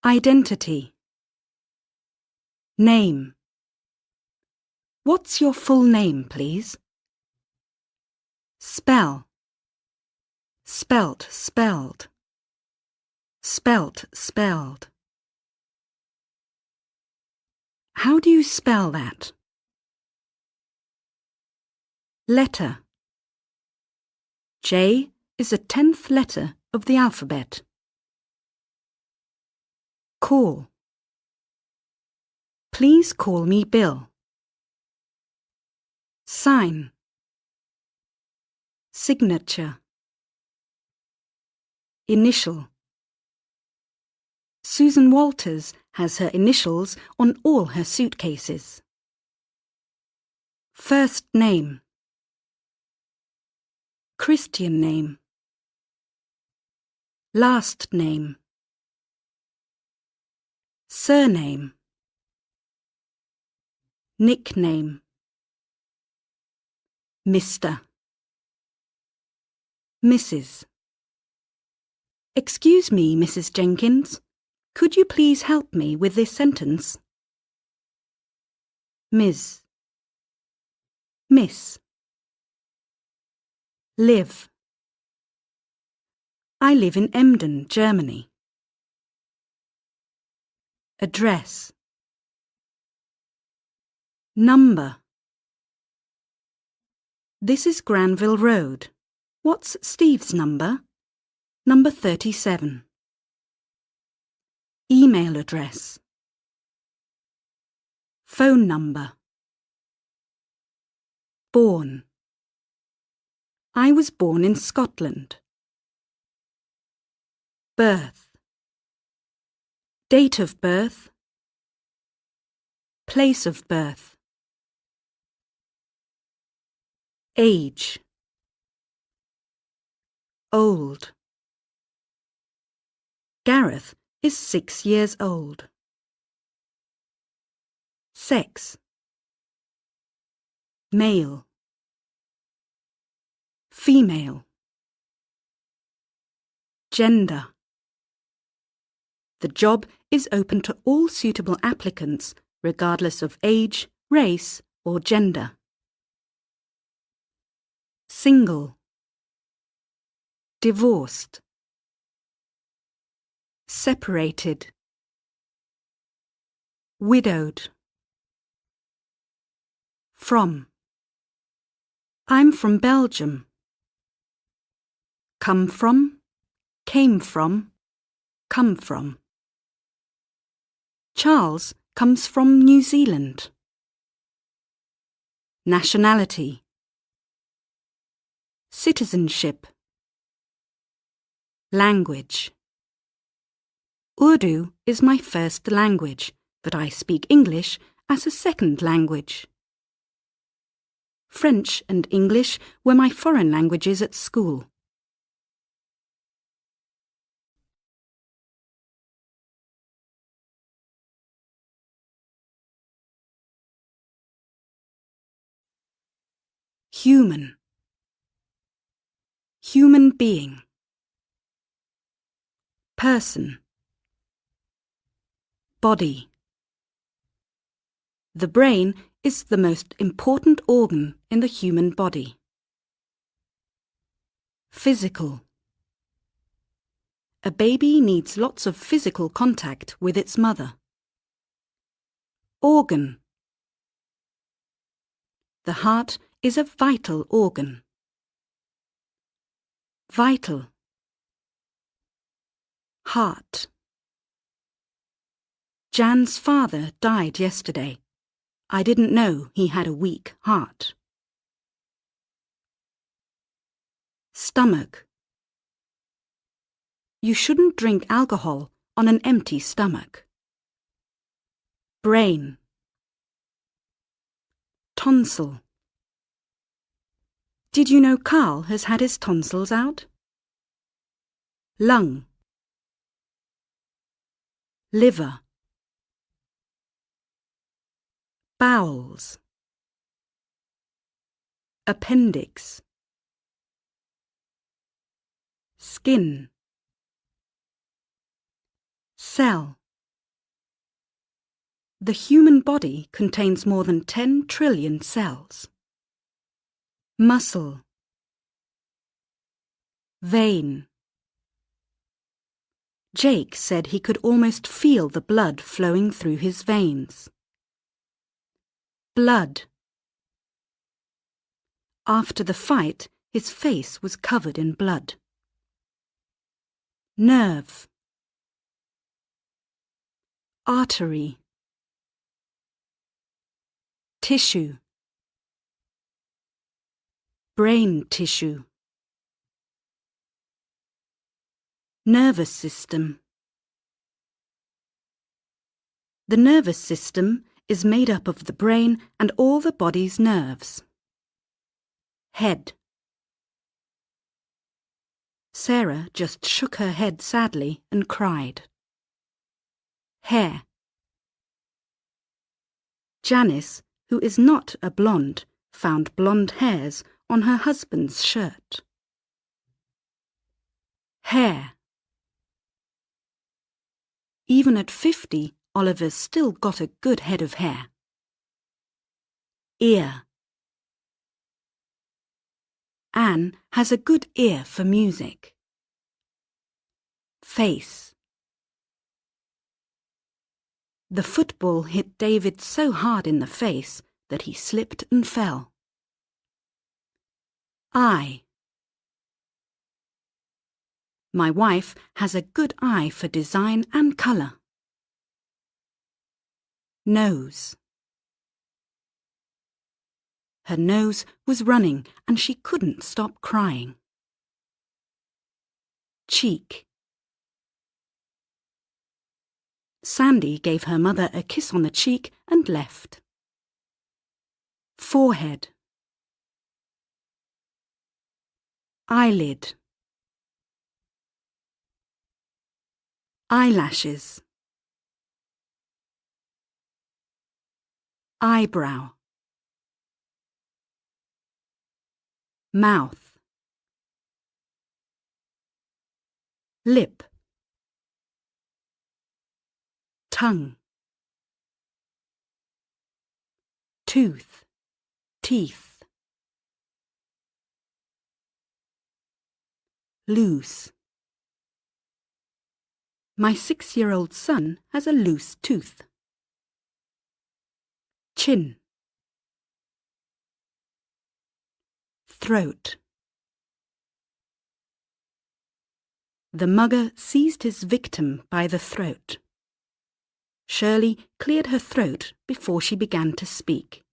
Identity. Name. What's your full name, please? Spell. Spelt, spelled. Spelt, spelled. How do you spell that? Letter. J is the 10th letter of the alphabet. Call. Please call me Bill. Sign. Signature. Initial. Susan Walters has her initials on all her suitcases. First name. Christian name. Last name. Surname. Nickname. Mr. Mrs. Excuse me, Mrs. Jenkins. Could you please help me with this sentence? Ms. Miss. Live. I live in Emden, Germany. Address. Number. This is Granville Road. What's Steve's number? Number 37. Email address. Phone number. Born. I was born in Scotland. Birth. Date of birth. Place of birth. Age. Old. Gareth is 6 years old. Sex. Male. Female. Gender. The job is open to all suitable applicants, regardless of age, race, or gender. Single. Divorced. Separated. Widowed. From. I'm from Belgium. Come from, came from, come from. Charles comes from New Zealand. Nationality. Citizenship. Language. Urdu is my first language, but I speak English as a second language. French and English were my foreign languages at school. Human. Human being. Person. Body. The brain is the most important organ in the human body. Physical. A baby needs lots of physical contact with its mother. Organ. The heart is a vital organ. Vital. Heart. Jan's father died yesterday. I didn't know he had a weak heart. Stomach. You shouldn't drink alcohol on an empty stomach. Brain. Tonsil. Did you know Carl has had his tonsils out? Lung. Liver. Bowels. Appendix. Skin. Cell. The human body contains more than 10 trillion cells. Muscle. Vein. Jake said he could almost feel the blood flowing through his veins. Blood. After the fight, his face was covered in blood. Nerve. Artery. Tissue. Brain tissue. Nervous system. The nervous system is made up of the brain and all the body's nerves. Head. Sarah just shook her head sadly and cried. Hair. Janice, who is not a blonde, found blonde hairs on her husband's shirt. Hair. Even at 50, Oliver's still got a good head of hair. Ear. Anne has a good ear for music. Face. The football hit David so hard in the face that he slipped and fell. Eye. My wife has a good eye for design and colour. Nose. Her nose was running and she couldn't stop crying. Cheek. Sandy gave her mother a kiss on the cheek and left. Forehead. Eyelid. Eyelashes. Eyebrow. Mouth. Lip. Tongue. Tooth. Teeth. Loose. My 6-year-old son has a loose tooth. Chin. Throat. The mugger seized his victim by the throat. Shirley cleared her throat before she began to speak.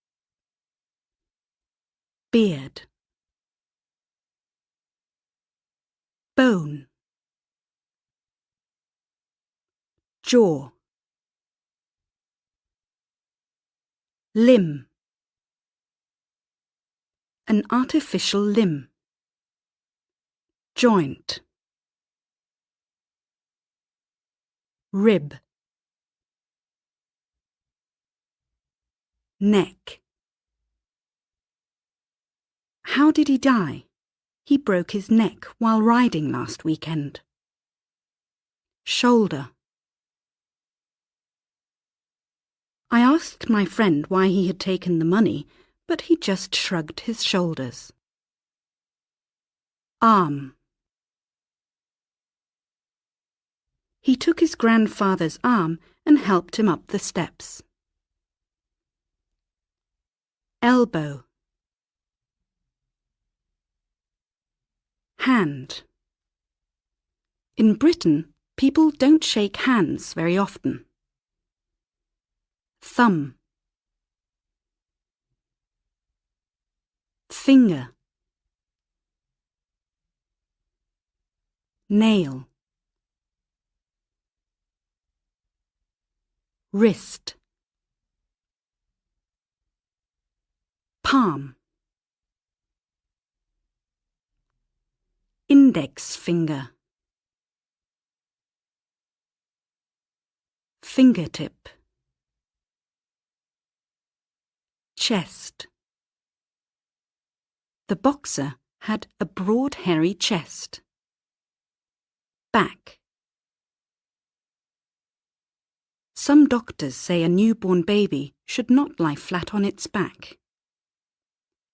Beard. Bone. Jaw. Limb. An artificial limb. Joint. Rib. Neck. How did he die? He broke his neck while riding last weekend. Shoulder. I asked my friend why he had taken the money, but he just shrugged his shoulders. Arm. He took his grandfather's arm and helped him up the steps. Elbow. Hand. In Britain, people don't shake hands very often. Thumb. Finger. Nail. Wrist. Palm. Index finger. Fingertip. Chest. The boxer had a broad, hairy chest. Back. Some doctors say a newborn baby should not lie flat on its back.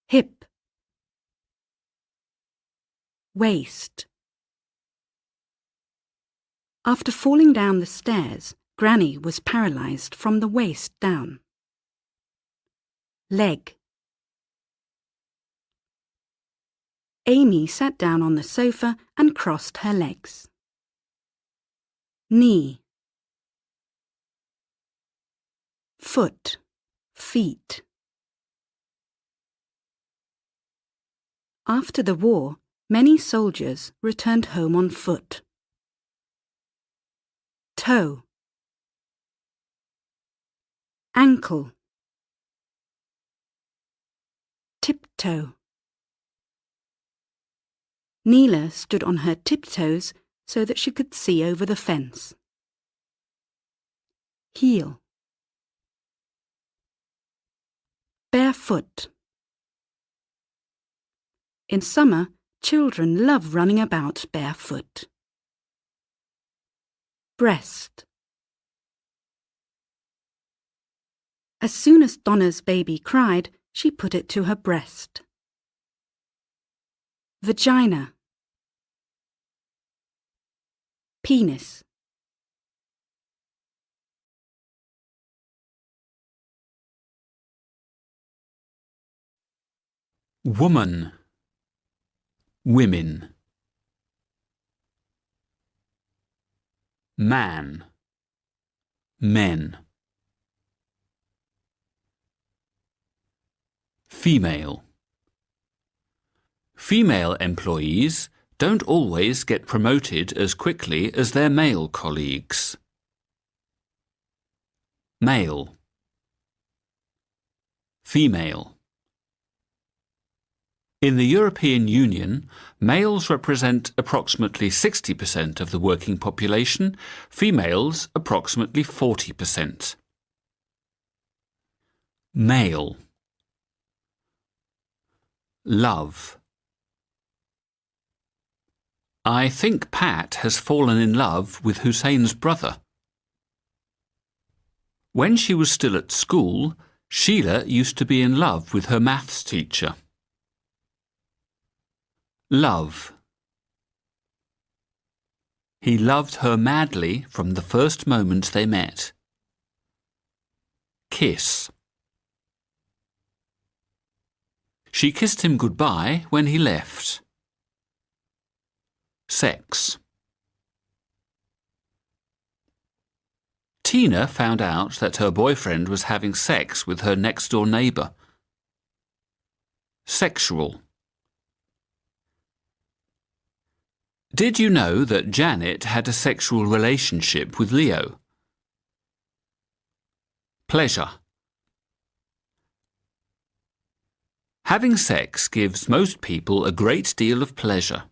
Hip, waist. After falling down the stairs, Granny was paralysed from the waist down. Leg. Amy sat down on the sofa and crossed her legs. Knee. Foot, feet. After the war, many soldiers returned home on foot. Toe. Ankle. Tiptoe. Neela stood on her tiptoes so that she could see over the fence. Heel. Barefoot. In summer, children love running about barefoot. Breast. As soon as Donna's baby cried, she put it to her breast. Vagina. Penis. Woman, women. Man, men. Female. Female employees don't always get promoted as quickly as their male colleagues. Male. Female. In the European Union, males represent approximately 60% of the working population, females approximately 40%. Male. Love. I think Pat has fallen in love with Hussein's brother. When she was still at school, Sheila used to be in love with her maths teacher. Love. He loved her madly from the first moment they met. Kiss. She kissed him goodbye when he left. Sex. Tina found out that her boyfriend was having sex with her next-door neighbour. Sexual. Did you know that Janet had a sexual relationship with Leo? Pleasure. Having sex gives most people a great deal of pleasure.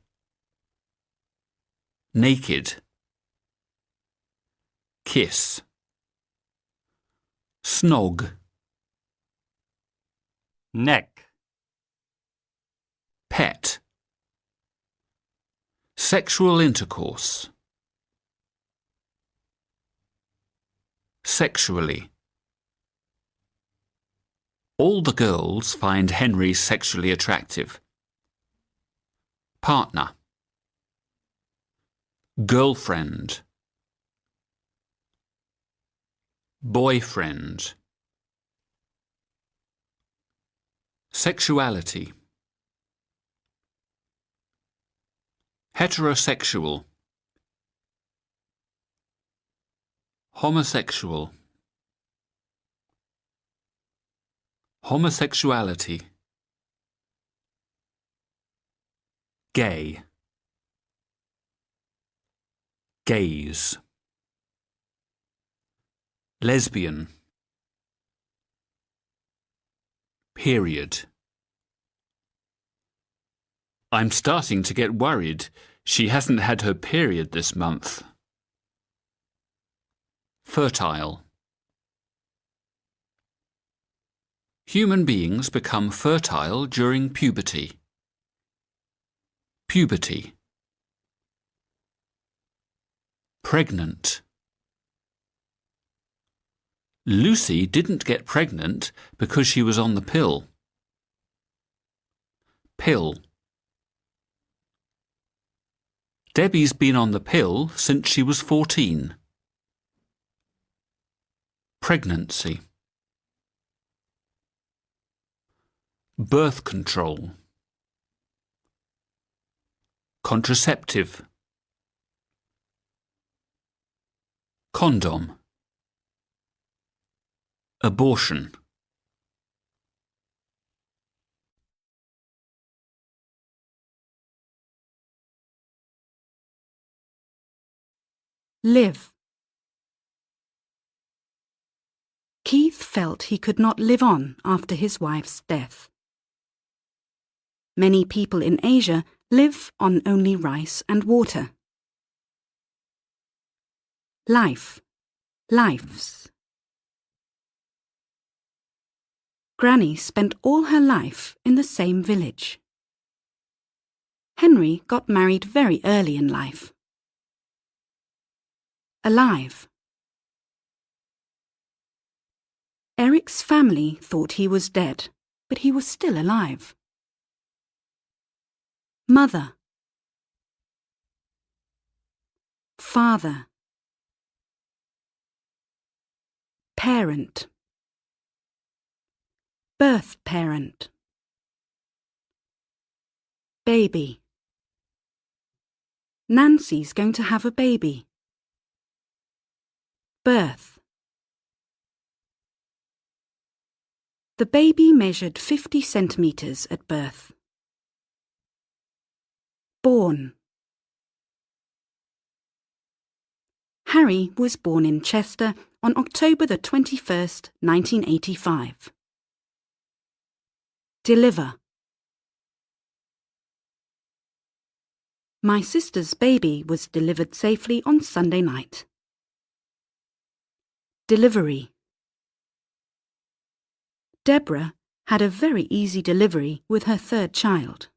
Naked. Kiss. Snog. Neck. Pet. Sexual intercourse. Sexually. All the girls find Henry sexually attractive. Partner. Girlfriend. Boyfriend. Sexuality. Heterosexual. Homosexual. Homosexuality. Gay. Gaze. Lesbian. Period. I'm starting to get worried. She hasn't had her period this month. Fertile. Human beings become fertile during puberty. Puberty. Pregnant. Lucy didn't get pregnant because she was on the pill. Pill. Debbie's been on the pill since she was 14. Pregnancy. Birth control. Contraceptive. Condom. Abortion. Live. Keith felt he could not live on after his wife's death. Many people in Asia live on only rice and water. Life. Lives. Granny spent all her life in the same village. Henry got married very early in life. Alive. Eric's family thought he was dead, but he was still alive. Mother. Father. Parent. Birth parent. Baby. Nancy's going to have a baby. Birth. The baby measured 50 centimetres at birth. Born. Harry was born in Chester on October the 21st, 1985. Deliver. My sister's baby was delivered safely on Sunday night. Delivery. Deborah had a very easy delivery with her third child.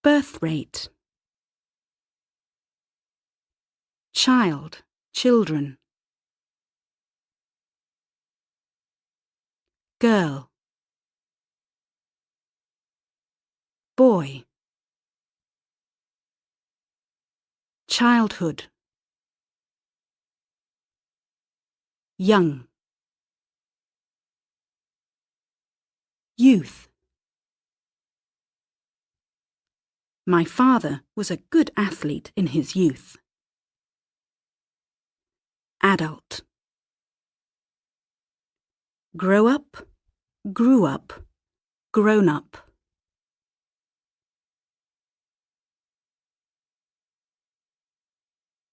Birth rate. Child, children. Girl. Boy. Childhood. Young. Youth. My father was a good athlete in his youth. Adult. Grow up, grew up, grown up.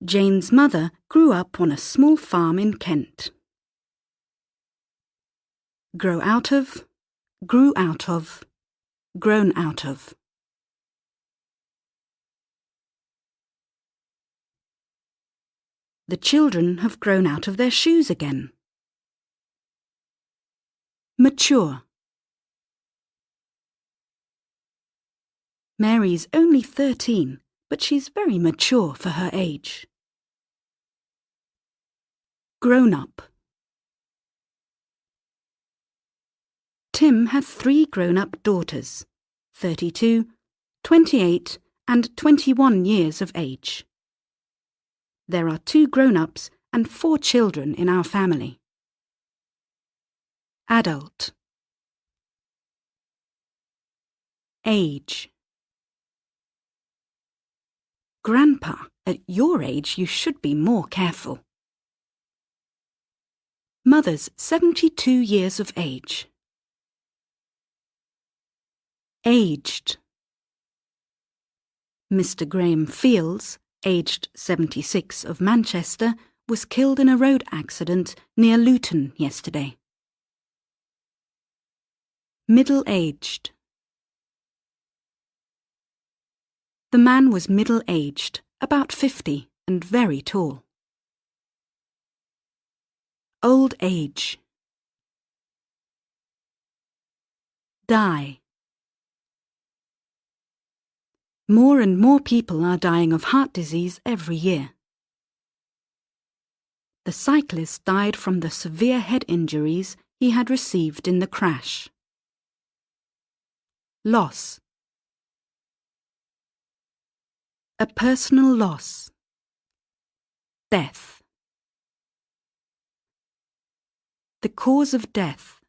Jane's mother grew up on a small farm in Kent. Grow out of, grew out of, grown out of. The children have grown out of their shoes again. Mature. Mary's only 13, but she's very mature for her age. Grown up. Tim has 3 grown-up daughters, 32, 28 and 21 years of age. There are 2 grown-ups and 4 children in our family. Adult. Age. Grandpa, at your age you should be more careful. Mother's 72 years of age. Aged. Mr. Graham Fields, aged 76 of Manchester, was killed in a road accident near Luton yesterday. Middle-aged. The man was middle-aged, about 50, and very tall. Old age. Die. More and more people are dying of heart disease every year. The cyclist died from the severe head injuries he had received in the crash. Loss. A personal loss. Death. The cause of death.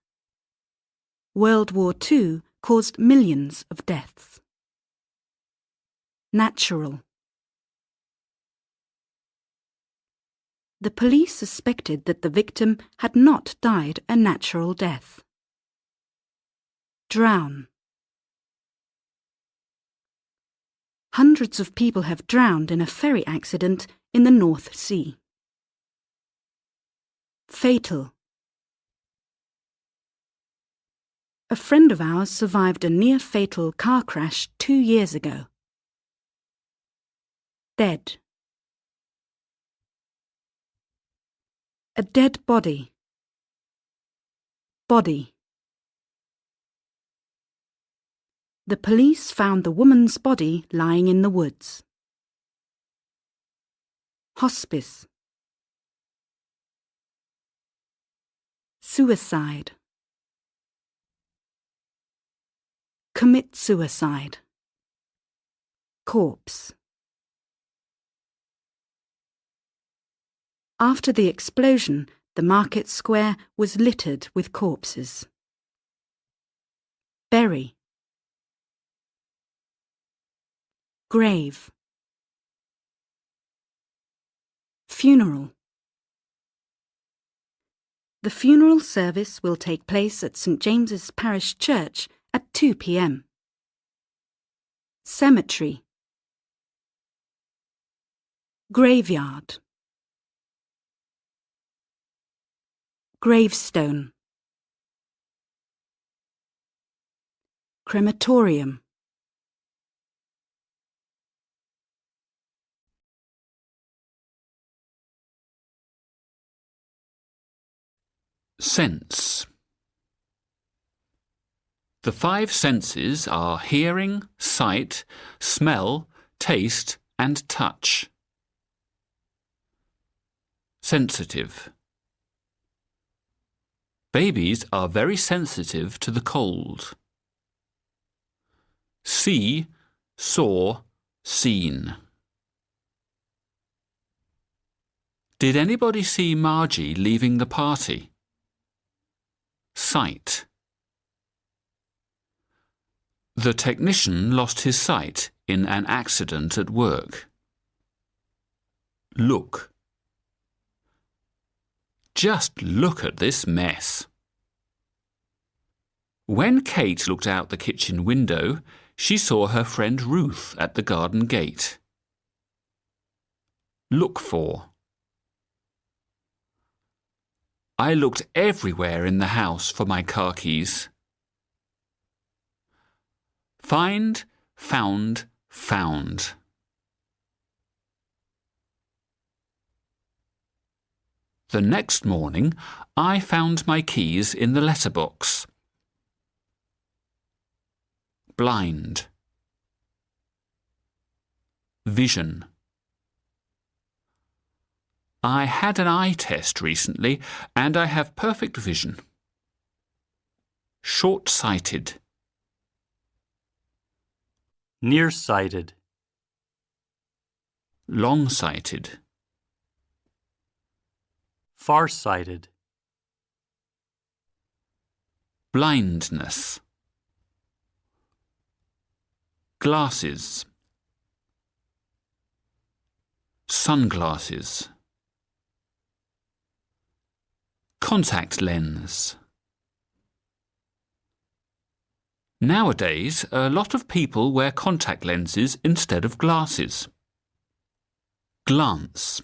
World War II caused millions of deaths. Natural. The police suspected that the victim had not died a natural death. Drown. Hundreds of people have drowned in a ferry accident in the North Sea. Fatal. A friend of ours survived a near-fatal car crash 2 years ago. Dead. A dead body. Body. The police found the woman's body lying in the woods. Hospice. Suicide. Commit suicide. Corpse. After the explosion, the market square was littered with corpses. Bury. Grave. Funeral. The funeral service will take place at St. James's Parish Church at 2 p.m. Cemetery. Graveyard. Gravestone. Crematorium. Sense. The 5 senses are hearing, sight, smell, taste, and touch. Sensitive. Babies are very sensitive to the cold. See, saw, seen. Did anybody see Margie leaving the party? Sight. The technician lost his sight in an accident at work. Look. Just look at this mess. When Kate looked out the kitchen window, she saw her friend Ruth at the garden gate. Look for. I looked everywhere in the house for my car keys. Find, found, found. The next morning, I found my keys in the letterbox. Blind. Vision. I had an eye test recently and I have perfect vision. Short-sighted. Nearsighted. Long-sighted. Farsighted. Blindness. Glasses. Sunglasses. Contact lens. Nowadays, a lot of people wear contact lenses instead of glasses. Glance.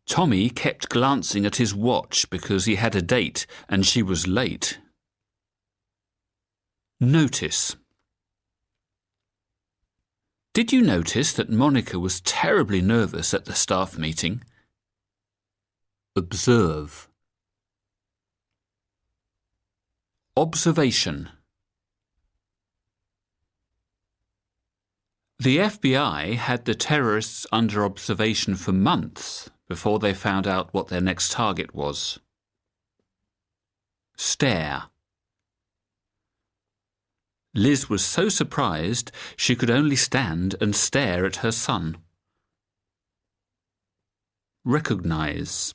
Tommy kept glancing at his watch because he had a date and she was late. Notice. Did you notice that Monica was terribly nervous at the staff meeting? Observe. Observation. The FBI had the terrorists under observation for months before they found out what their next target was. Stare. Liz was so surprised she could only stand and stare at her son. Recognise.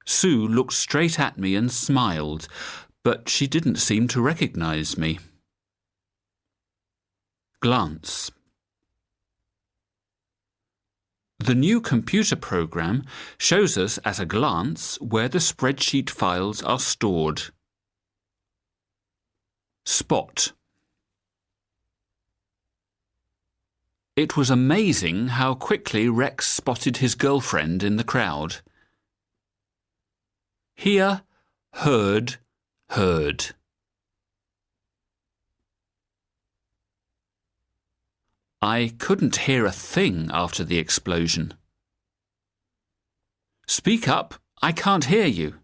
Sue looked straight at me and smiled, but she didn't seem to recognise me. Glance. The new computer program shows us at a glance where the spreadsheet files are stored. Spot. It was amazing how quickly Rex spotted his girlfriend in the crowd. Hear, heard, heard. I couldn't hear a thing after the explosion. Speak up, I can't hear you.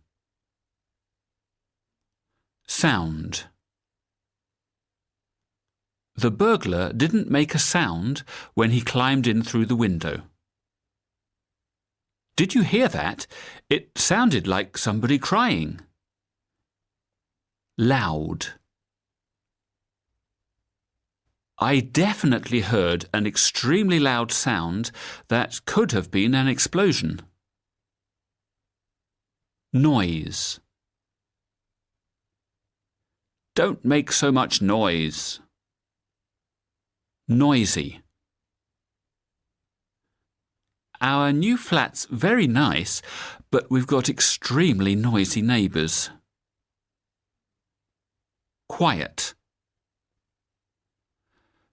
Sound. The burglar didn't make a sound when he climbed in through the window. Did you hear that? It sounded like somebody crying. Loud. I definitely heard an extremely loud sound that could have been an explosion. Noise. Don't make so much noise. Noisy. Our new flat's very nice, but we've got extremely noisy neighbours. Quiet.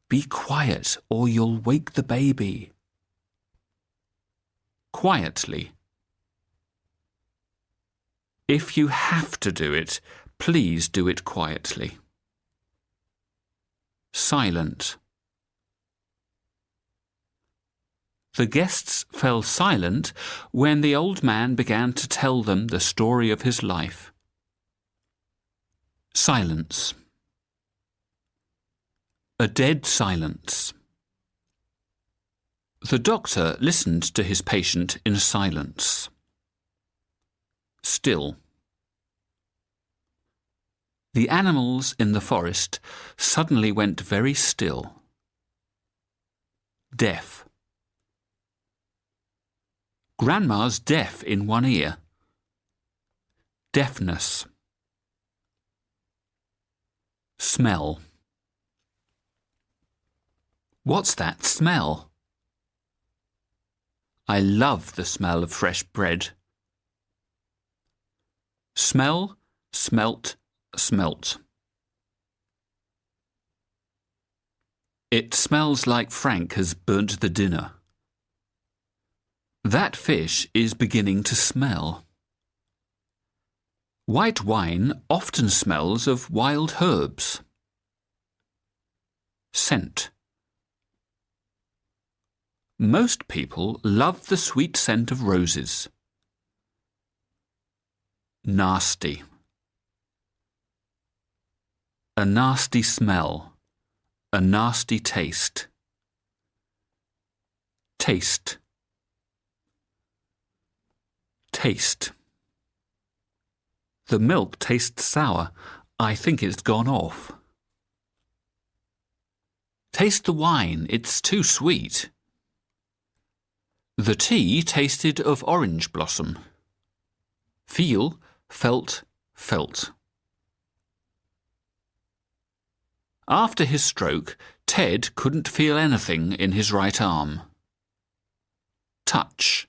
Be quiet or you'll wake the baby. Quietly. If you have to do it, please do it quietly. Silent. The guests fell silent when the old man began to tell them the story of his life. Silence. A dead silence. The doctor listened to his patient in silence. Still. The animals in the forest suddenly went very still. Deaf. Grandma's deaf in one ear. Deafness. Smell. What's that smell? I love the smell of fresh bread. Smell, smelt, smelt. It smells like Frank has burnt the dinner. That fish is beginning to smell. White wine often smells of wild herbs. Scent. Most people love the sweet scent of roses. Nasty. A nasty smell. A nasty taste. Taste. Taste. The milk tastes sour. I think it's gone off. Taste the wine. It's too sweet. The tea tasted of orange blossom. Feel, felt, felt. After his stroke, Ted couldn't feel anything in his right arm. Touch.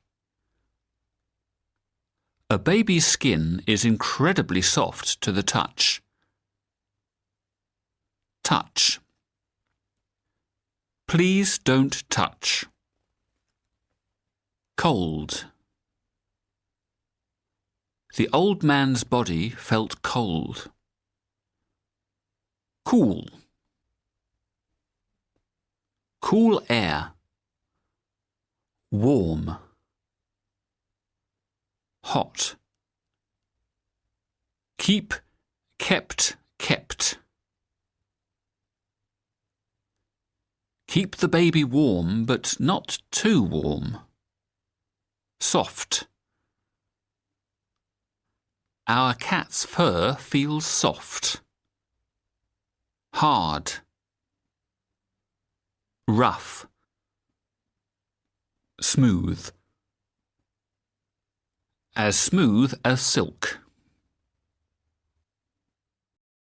A baby's skin is incredibly soft to the touch. Touch. Please don't touch. Cold. The old man's body felt cold. Cool. Cool air. Warm. Hot. Keep, kept, kept. Keep the baby warm, but not too warm. soft. Our cat's fur feels soft. Hard. Rough. Smooth. As smooth as silk.